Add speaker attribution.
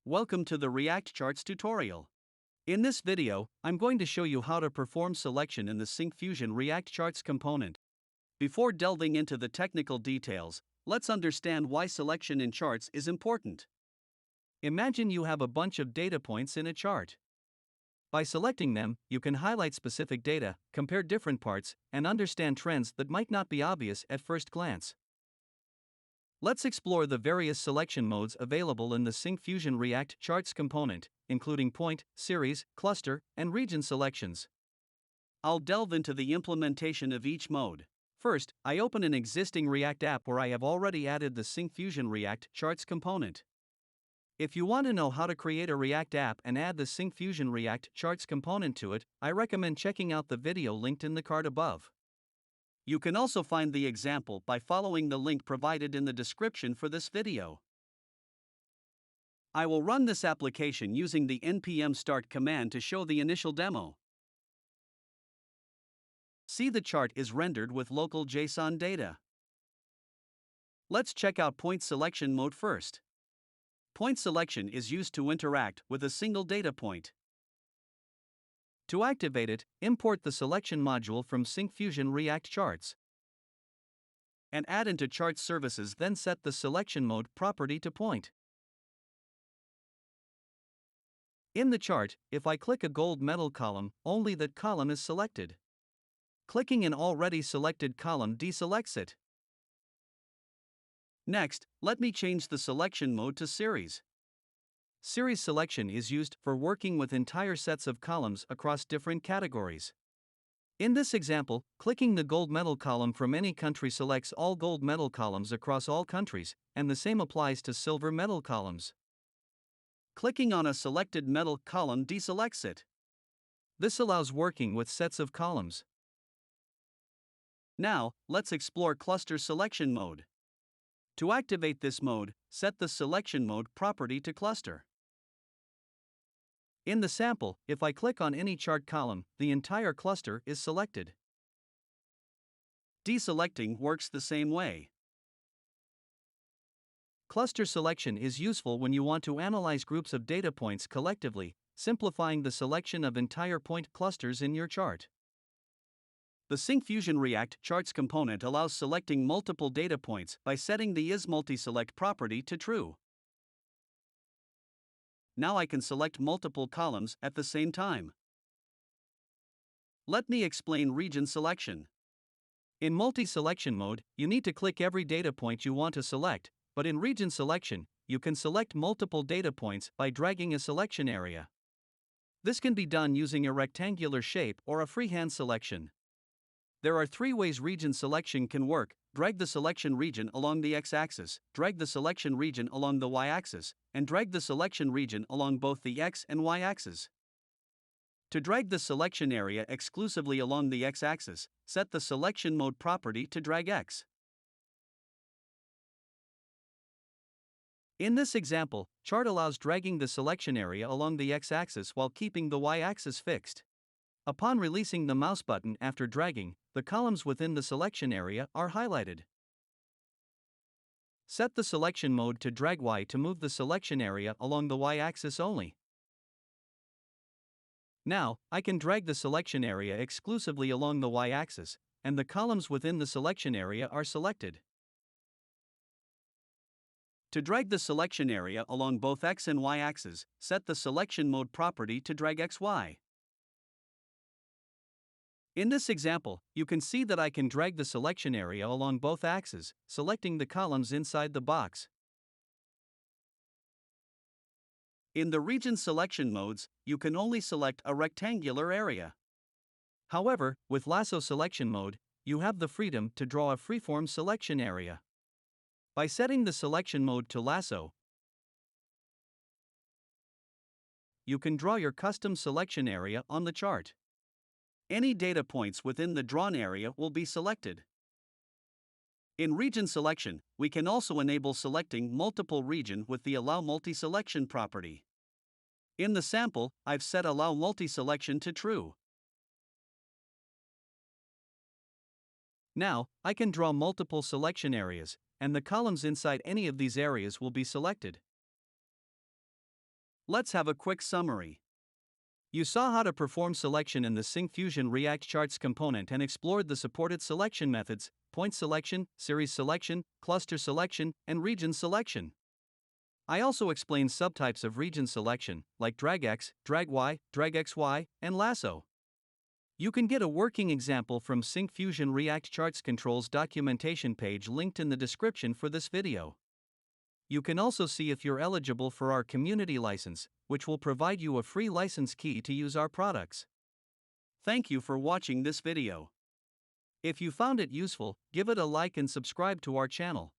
Speaker 1: Welcome to the React Charts tutorial. In this video, I'm going to show you how to perform selection in the Syncfusion React Charts component. Before delving into the technical details, let's understand why selection in charts is important. Imagine you have a bunch of data points in a chart. By selecting them, you can highlight specific data, compare different parts, and understand trends that might not be obvious at first glance. Let's explore the various selection modes available in the Syncfusion React Charts component, including point, series, cluster, and region selections. I'll delve into the implementation of each mode. First, I open an existing React app where I have already added the Syncfusion React Charts component. If you want to know how to create a React app and add the Syncfusion React Charts component to it, I recommend checking out the video linked in the card above. You can also find the example by following the link provided in the description for this video. I will run this application using the npm start command to show the initial demo. See, the chart is rendered with local JSON data. Let's check out point selection mode first. Point selection is used to interact with a single data point. To activate it, import the selection module from Syncfusion React Charts and add into Chart Services, then set the selection mode property to point. In the chart, if I click a gold medal column, only that column is selected. Clicking an already selected column deselects it. Next, let me change the selection mode to series. Series selection is used for working with entire sets of columns across different categories. In this example, clicking the gold medal column from any country selects all gold medal columns across all countries, and the same applies to silver medal columns. Clicking on a selected medal column deselects it. This allows working with sets of columns. Now, let's explore cluster selection mode. To activate this mode, set the selection mode property to cluster. In the sample, if I click on any chart column, the entire cluster is selected. Deselecting works the same way. Cluster selection is useful when you want to analyze groups of data points collectively, simplifying the selection of entire point clusters in your chart. The Syncfusion React Charts component allows selecting multiple data points by setting the isMultiSelect property to true. Now I can select multiple columns at the same time. Let me explain region selection. In multi-selection mode, you need to click every data point you want to select, but in region selection, you can select multiple data points by dragging a selection area. This can be done using a rectangular shape or a freehand selection. There are three ways region selection can work: drag the selection region along the x-axis, drag the selection region along the y-axis, and drag the selection region along both the x and y-axis. To drag the selection area exclusively along the x-axis, set the selection mode property to drag x. In this example, chart allows dragging the selection area along the x-axis while keeping the y-axis fixed. Upon releasing the mouse button after dragging, the columns within the selection area are highlighted. Set the selection mode to drag Y to move the selection area along the y-axis only. Now, I can drag the selection area exclusively along the y-axis, and the columns within the selection area are selected. To drag the selection area along both x and y-axes, set the selection mode property to drag XY. In this example, you can see that I can drag the selection area along both axes, selecting the columns inside the box. In the region selection modes, you can only select a rectangular area. However, with Lasso selection mode, you have the freedom to draw a freeform selection area. By setting the selection mode to Lasso, you can draw your custom selection area on the chart. Any data points within the drawn area will be selected. In region selection, we can also enable selecting multiple region with the Allow Multi-Selection property. In the sample, I've set Allow Multi-Selection to true. Now, I can draw multiple selection areas, and the columns inside any of these areas will be selected. Let's have a quick summary. You saw how to perform selection in the Syncfusion React Charts component and explored the supported selection methods: point selection, series selection, cluster selection, and region selection. I also explained subtypes of region selection, like drag-X, drag-Y, drag-XY, and Lasso. You can get a working example from Syncfusion React Charts controls documentation page linked in the description for this video. You can also see if you're eligible for our community license, which will provide you a free license key to use our products. Thank you for watching this video. If you found it useful, give it a like and subscribe to our channel.